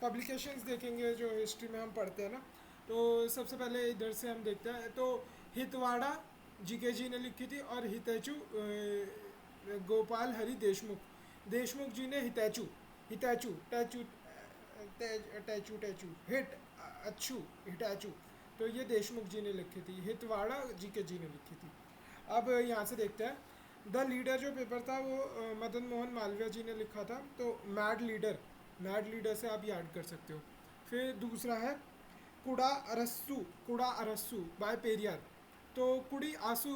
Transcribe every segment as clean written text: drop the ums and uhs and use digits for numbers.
Publications देखेंगे जो history में हम पढ़ते हैं ना, तो सबसे पहले इधर से हम देखते हैं। तो हितवाड़ा जीके जी ने लिखी थी, और हितैचू गोपाल हरि देशमुख, देशमुख जी ने हितैचू, हितैचू टैचू टैचू टैचू हिट अच्छू हिटैचू, तो ये देशमुख जी ने लिखी थी, हितवाड़ा जीके जी ने लिखी थी। अब यहाँ से देखते हैं, द लीडर जो पेपर था वो मदन मोहन मालवीय जी ने लिखा था। तो मैड लीडर, मैड लीडर से आप याद कर सकते हो। फिर दूसरा है कुड़ा अरस्सू, कुड़ा अरस्सू बाय पेरियार। तो कुड़ी आंसू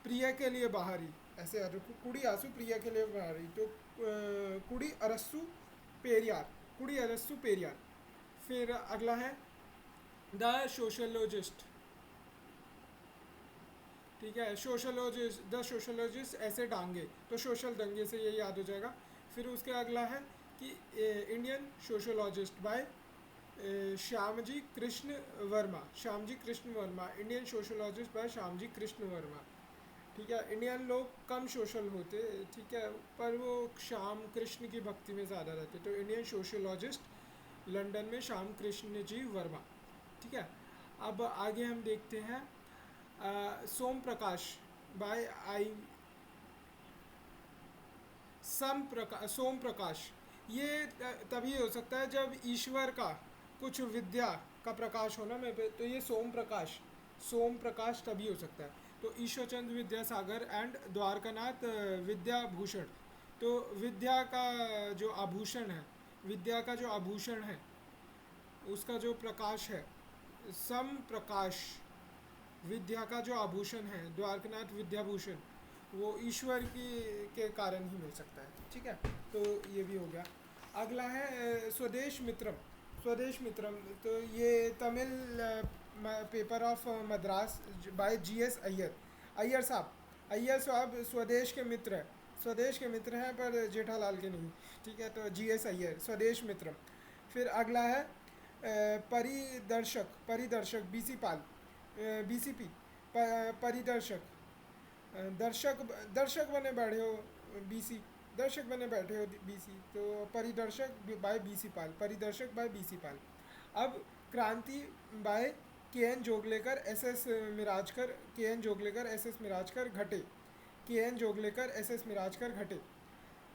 प्रिय के लिए बाहरी, ऐसे याद रखो, कुड़ी आंसू प्रिय के लिए बाहरी। तो कुड़ी अरस्सू पेरियार, कुड़ी अरस्सू पेरियार। फिर अगला है द सोशलोजिस्ट, ठीक है, सोशलोजिस्ट, द सोशलोजिस्ट ऐसे डांगे, तो सोशल दंगे से ये याद हो जाएगा। फिर उसके अगला है कि Indian sociologist by Shyamji Krishna Varma, Shyamji Krishna Varma, Indian sociologist by Shyamji Krishna Varma. ठीक है, इंडियन लोग कम सोशल होते, ठीक है, पर वो श्याम कृष्ण की भक्ति में ज़्यादा रहते, तो इंडियन सोशोलॉजिस्ट लंदन में श्याम कृष्ण जी वर्मा। ठीक है, अब आगे हम देखते हैं सोम प्रकाश बाय आई सोम प्रकाश। ये तभी हो सकता है जब ईश्वर का कुछ विद्या का प्रकाश हो ना में पे, तो ये सोम प्रकाश, सोम प्रकाश तभी हो सकता है। तो ईश्वरचंद्र विद्यासागर एंड द्वारकानाथ विद्याभूषण। तो विद्या का जो आभूषण है, विद्या का जो आभूषण है उसका जो प्रकाश है, सम प्रकाश, विद्या का जो आभूषण है द्वारकानाथ विद्याभूषण, वो ईश्वर की के कारण ही मिल सकता है। ठीक है, तो ये भी हो गया। अगला है स्वदेश मित्रम, स्वदेश मित्रम। तो ये Tamil paper of Madras by GS Iyer, Iyer साहब, अय्यर साहब स्वदेश के मित्र है, स्वदेश के मित्र हैं पर जेठालाल के नहीं। ठीक है, तो जीएस अय्यर स्वदेश मित्रम। फिर अगला है परिदर्शक, परिदर्शक बीसी पाल, बीसीपी परिदर्शक, दर्शक, दर्शक बने बैठे हो बीसी, दर्शक बने बैठे हो बीसी, तो Paridarshak by B C Pal, Paridarshak by B C Pal. अब Kranti by K N Joglekar S S Mirajkar, K N Joglekar S S Mirajkar घटे, K N Joglekar S S Mirajkar घटे।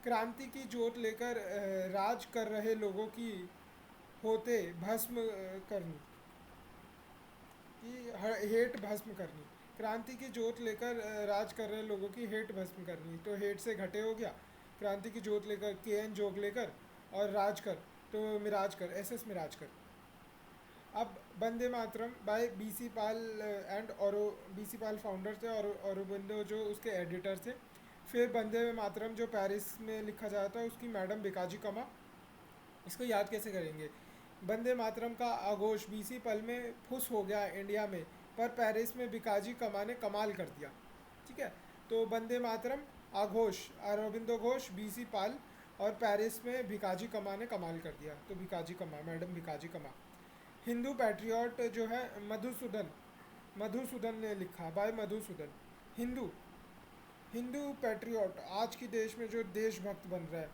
क्रांति की जोत लेकर राज कर रहे लोगों की होते भस्म करनी, कि हेट भस्म करनी, क्रांति की जोत लेकर राज कर रहे लोगों की हेट भस्म करनी, तो हेट से घटे हो गया, क्रांति की जोत लेकर के एन जोग लेकर, और राज कर तो मिराज कर एस एस मिराज कर। अब Vande Mataram bye B C Pal and और बीसी पाल फाउंडर थे, और औरोबिंदो जो उसके एडिटर थे। फिर वंदे मातरम जो पेरिस में लिखा जाता है उसकी मैडम बिकाजी कमा, इसको याद कैसे करेंगे। वंदे मातरम का आघोष बीसी पल में फुस हो गया इंडिया में, पर पेरिस में बिकाजी कमा ने कमाल कर दिया। ठीक है, तो वंदे मातरम आघोष अरविंदो घोष बीसी पाल, और पेरिस में भिकाजी कमा ने कमाल कर दिया, तो भिकाजी कमा, मैडम भिकाजी कमा। हिंदू पैट्रियट जो है मधुसूदन, मधुसूदन ने लिखा बाय मधुसूदन। हिंदू, हिंदू पैट्रियट आज की देश में जो देशभक्त बन रहा है,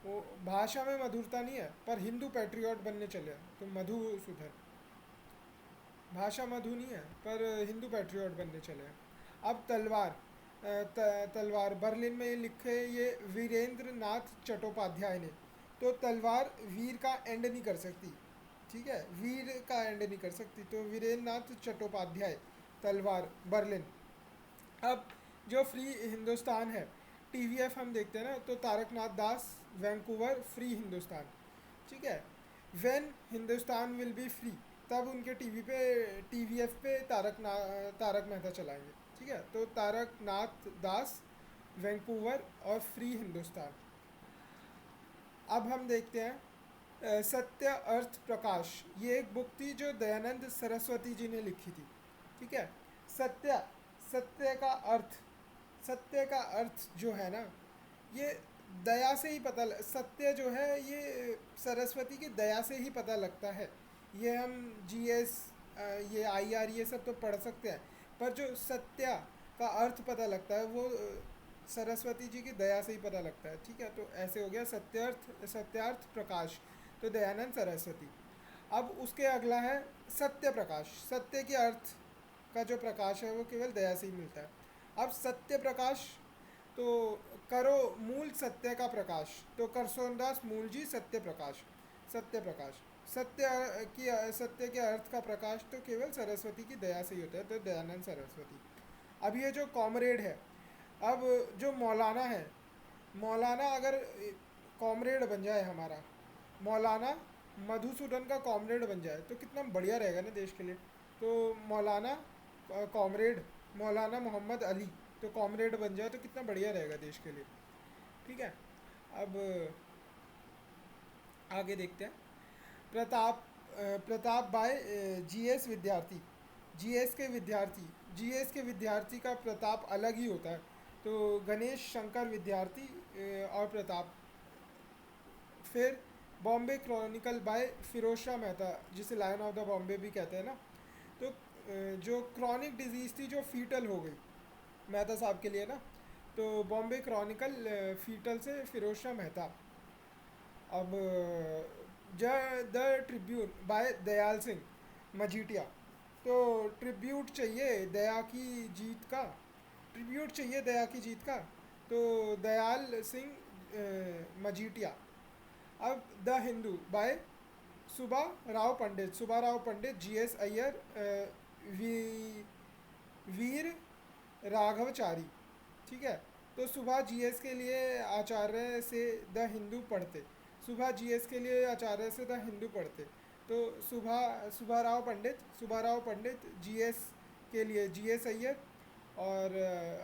वो भाषा में मधुरता नहीं है पर हिंदू पैट्रियट बनने चले, तो मधुसूदन, भाषा मधु नहीं है पर हिंदू पैट्रियट बनने चले हैं। अब तलवार, तलवार बर्लिन में ये लिखे ये वीरेंद्र नाथ चट्टोपाध्याय ने। तो तलवार वीर का एंड नहीं कर सकती, ठीक है, वीर का एंड नहीं कर सकती, तो वीरेंद्र नाथ चट्टोपाध्याय, तलवार बर्लिन। अब जो फ्री हिंदुस्तान है, टीवीएफ हम देखते हैं ना, तो तारकनाथ दास वैंकूवर फ्री हिंदुस्तान। ठीक है, when Hindustan will be free, तब उनके टीवी पे टीवीएफ पे तारक मेहता चलाएंगे। ठीक है, तो तारकनाथ दास वैंकूवर और फ्री हिंदुस्तान। अब हम देखते हैं सत्य अर्थ प्रकाश, ये एक बुक थी जो दयानंद सरस्वती जी ने लिखी थी। ठीक है, सत्य, सत्य का अर्थ, सत्य का अर्थ जो है ना, ये दया से ही पता सत्य जो है ये सरस्वती की दया से ही पता लगता है। ये हम जीएस, ये आईआर ये सब तो पढ़ सकते हैं, पर जो सत्य का अर्थ पता लगता है वो सरस्वती जी की दया से ही पता लगता है। ठीक है, तो ऐसे हो गया सत्यार्थ, सत्यार्थ प्रकाश, तो दयानंद सरस्वती। अब उसके अगला है सत्य प्रकाश। सत्य के अर्थ का जो प्रकाश है वो केवल दया से ही मिलता है। अब सत्य प्रकाश, तो करो मूल सत्य का प्रकाश, तो करसोनदास मूल जी सत्य प्रकाश। सत्य प्रकाश, सत्य के अर्थ का प्रकाश तो केवल सरस्वती की दया से ही होता है, तो दयानंद सरस्वती। अब ये जो कॉमरेड है, अब जो मौलाना है, मौलाना अगर कॉमरेड बन जाए हमारा, मौलाना मधुसूदन का कॉमरेड बन जाए तो कितना बढ़िया रहेगा ना देश के लिए। तो मौलाना कॉमरेड, मौलाना मोहम्मद अली तो कॉमरेड बन जाए तो कितना बढ़िया रहेगा देश के लिए। ठीक है। अब आगे देखते हैं। प्रताप प्रताप बाय जीएस विद्यार्थी। जीएस के विद्यार्थी, जीएस के विद्यार्थी का प्रताप अलग ही होता है। तो गणेश शंकर विद्यार्थी और प्रताप। फिर बॉम्बे क्रॉनिकल बाय फिरोज शाह मेहता, जिसे लायन ऑफ द बॉम्बे भी कहते हैं ना। तो जो क्रॉनिक डिजीज़ थी जो फीटल हो गई मेहता साहब के लिए ना, तो बॉम्बे क्रॉनिकल फीटल से फिरोज शाह मेहता। अब the Tribune by Dayal Singh Majithia. तो ट्रिब्यूट चाहिए दया की जीत का, ट्रिब्यूट चाहिए दया की जीत का, तो दयाल सिंह मजीठिया। अब द हिंदू बाय सुबा राव पंडित, सुबा राव पंडित, जीएस अय्यर, वीर राघवचारी। ठीक है। तो सुबह जीएस के लिए आचार्य से द हिंदू पढ़ते, सुबह जीएस के लिए आचार्य से द हिंदू पढ़ते। तो सुबह राव पंडित जीएस के लिए जीएस अय्यर, और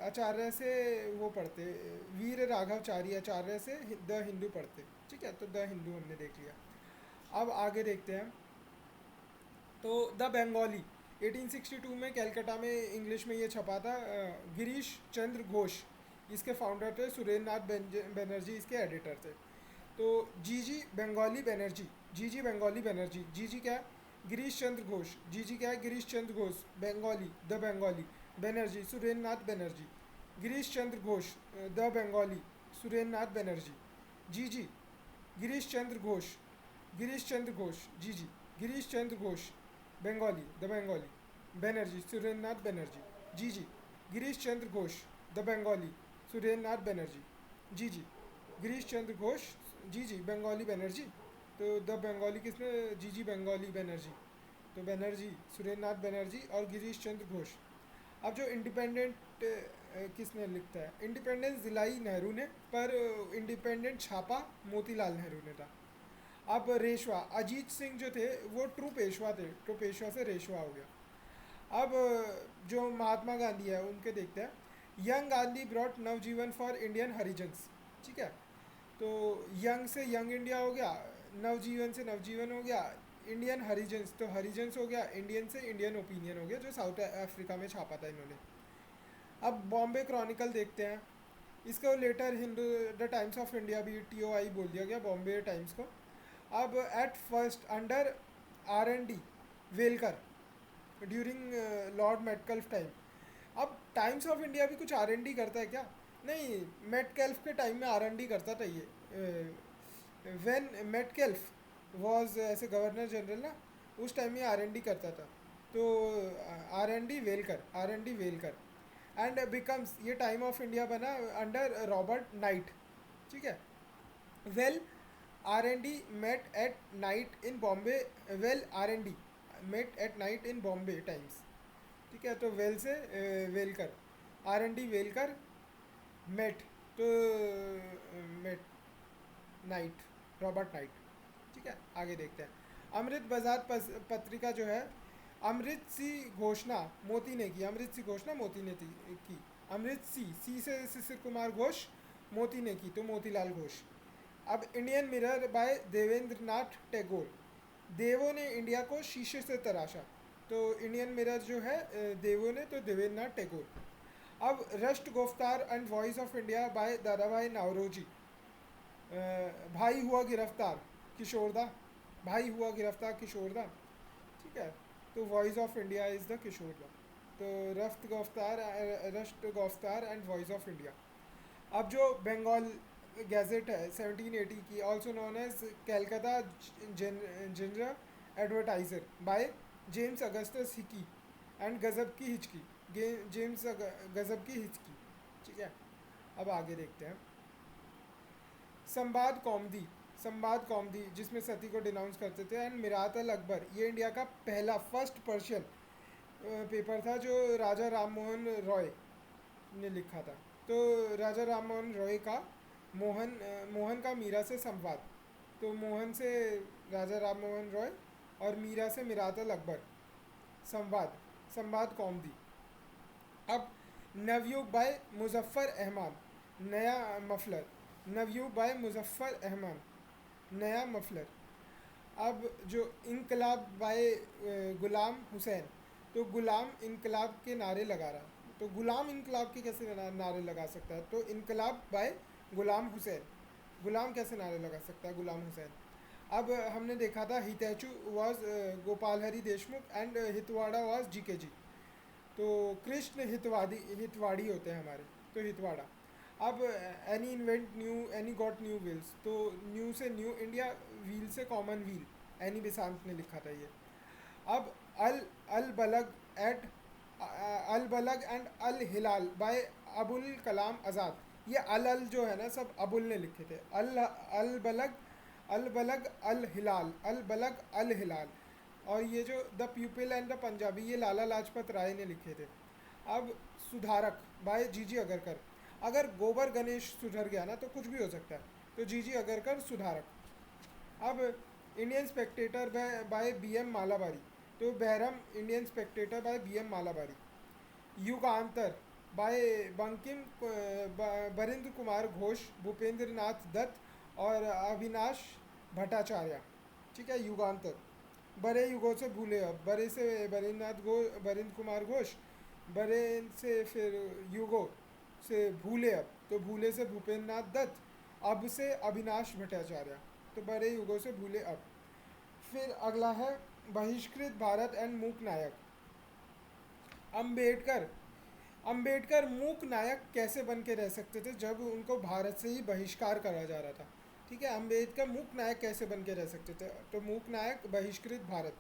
आचार्य से वो पढ़ते, वीर राघवचारी आचार्य से द हिंदू पढ़ते। ठीक है। तो द हिंदू हमने देख लिया। अब आगे देखते हैं। तो द बंगाली 1862 में कलकत्ता में इंग्लिश में ये छपा था। गिरीश चंद्र घोष इसके फाउंडर थे, सुरेंद्र नाथ बनर्जी इसके एडिटर थे। तो जीजी बंगाली बनर्जी, जीजी बंगाली बनर्जी, जीजी क्या है? गिरीश चंद्र घोष। जीजी क्या है? Girish Chandra Ghosh. Bengalee the Bengalee, Banerjee Surendra Nath Banerjee. Girish Chandra Ghosh the Bengalee, Surendra Nath Banerjee. G G Girish Chandra Ghosh, Girish Chandra Ghosh, G G Girish Chandra Ghosh Bengalee the Bengalee, Banerjee Surendra Nath Banerjee. G G Girish Chandra Ghosh the Bengalee, Surendra Nath Banerjee. G G Girish Chandra Ghosh, जीजी बंगाली बनर्जी। तो द बंगाली किसने? जीजी बंगाली बनर्जी। तो बनर्जी सुरेंद्र नाथ बनर्जी और गिरीश चंद्र घोष। अब जो इंडिपेंडेंट किसने लिखता है? इंडिपेंडेंस दिलाई नेहरू ने, पर इंडिपेंडेंट छापा मोतीलाल नेहरू ने था। अब रेशवा, अजीत सिंह जो थे वो ट्रू पेशवा थे, तो पेशवा से रेशवा हो गया। अब जो महात्मा गांधी है उनके देखते हैं। Young Gandhi brought Navajivan for Indian Harijans. ठीक है। तो यंग से यंग इंडिया हो गया, नवजीवन से नवजीवन हो गया, इंडियन हरिजन्स तो हरिजन्स हो गया, इंडियन से इंडियन ओपिनियन हो गया, जो साउथ अफ्रीका में छापा था इन्होंने। अब बॉम्बे क्रॉनिकल देखते हैं। इसको लेटर हिंदू द टाइम्स ऑफ इंडिया भी TOI बोल दिया गया, बॉम्बे टाइम्स को। अब एट फर्स्ट अंडर R&D वेलकर ड्यूरिंग लॉर्ड मेटकल्फ टाइम। अब टाइम्स ऑफ इंडिया भी कुछ R&D करता है क्या? नहीं, मेटकल्फ के टाइम में R&D करता था ये। व्हेन मेटकल्फ वॉज ऐसे गवर्नर जनरल ना, उस टाइम में R&D करता था। तो R&D वेलकर एंड बिकम्स, ये टाइम ऑफ इंडिया बना अंडर रॉबर्ट नाइट। ठीक है। Well R&D met at night in Bombay, well R&D met at night in Bombay Times। ठीक है। तो वेल से वेलकर, R&D वेलकर, मेट तो मेट नाइट, रॉबर्ट नाइट। ठीक है। आगे देखते हैं। अमृत बाजार पत्रिका जो है, अमृत सी घोषणा मोती ने की, अमृत सी घोषणा मोती ने की। अमृत सी से शिशिर कुमार घोष, मोती ने की तो मोतीलाल घोष। अब Indian mirror bye Devendra Nath Tagore. देवों ने इंडिया को शीशे से तराशा, तो इंडियन मिरर जो है देवों ने, तो देवेंद्र नाथ टैगोर। अब Rast Goftar and voice of India by Dadabhai Naoroji. भाई हुआ गिरफ्तार किशोरदा, भाई हुआ गिरफ्तार किशोरदा। ठीक है। तो voice of India is the किशोरदा। तो Rast Goftar and voice of India. अब जो बंगाल गैजेट है 1780 की, also known as Calcutta general advertiser by James Augustus Hicky and गजब की हिचकी, जेम्स गजब की हिचकी। ठीक है, अब आगे देखते हैं। संवाद कौमदी, संवाद कौमदी जिसमें सती को डिनाउंस करते थे, एंड मिरात अल अकबर, ये इंडिया का पहला फर्स्ट पर्शियन पेपर था जो राजा राम मोहन रॉय ने लिखा था। तो राजा राम मोहन रॉय का मोहन का मीरा से संवाद, तो मोहन से राजा राम मोहन रॉय और मीरा से मिरात अल अकबर, संवाद, संवाद कौमदी। अब नवयुग बाय मुजफ्फर अहमद, नया मफलर, नवयुग बाय मुजफ्फर अहमद, नया मफलर। अब जो इनकलाब बाय गुलाम हुसैन, तो गुलाम इनकलाब के नारे लगा रहा है, तो गुलाम इनकलाब के कैसे नारे लगा सकता है, तो इनकलाब बाय गुलाम हुसैन, गुलाम कैसे नारे लगा सकता है गुलाम हुसैन। अब हमने देखा था Hitechhu was Gopal Hari Deshmukh and Hitavada was G K ji, तो कृष्ण हितवाड़ी होते हैं हमारे, तो हितवाड़ा। अब Annie invent new, Annie got new wheels, तो न्यू से न्यू इंडिया, व्हील से कॉमन व्हील, एनी बेसांत ने लिखा था ये। अब अल अल बलग एट अल बलग एंड अल हिलाल बाय अबुल कलाम आज़ाद, ये अल जो है ना सब अबुल ने लिखे थे। अल बलग, अल बलग अल हिलाल, अल बलग अल हिलाल। और ये जो the people and the Punjabi, ये लाला लाजपत राय ने लिखे थे। अब सुधारक बाय जीजी अगरकर, अगर गोबर गणेश सुधर गया ना तो कुछ भी हो सकता है, तो जीजी अगरकर सुधारक। अब Indian Spectator by B M Malabari, तो Behram Indian Spectator by B M Malabari. Yugantar by Bankim Barindra Kumar Ghosh, Bhupendra Nath Dutt और अविनाश भट्टाचार्य। ठीक है, युगांतर। बड़े युगों से भूले अब, बड़े से बरिंद्र कुमार घोष, बड़े से फिर युगों से भूले अब, तो भूले से भूपेंद्र नाथ दत्त, अब से अविनाश भट्टाचार्य, तो बड़े युगों से भूले अब। फिर अगला है बहिष्कृत भारत एंड मूक नायक। अंबेडकर, अंबेडकर मूक नायक कैसे बन के रह सकते थे जब उनको भारत से ही बहिष्कार करा जा रहा था। ठीक है, अंबेडकर मूक नायक कैसे बन के रह सकते थे, तो मूक नायक बहिष्कृत भारत।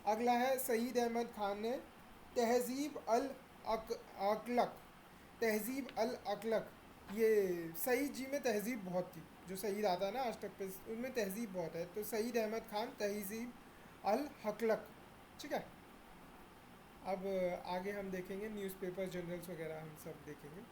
अगला है सईद अहमद खान ने तहजीब अल अकलक, तहजीब अल अकलक, ये सईद जी में तहजीब बहुत थी, जो सईद आता है ना आज तक पे उनमें तहजीब बहुत है, तो सईद अहमद खान तहजीब अल हकलक। ठीक है, अब आगे हम देखेंगे न्यूज़पेपर जर्नल्स वगैरह हम सब देखेंगे।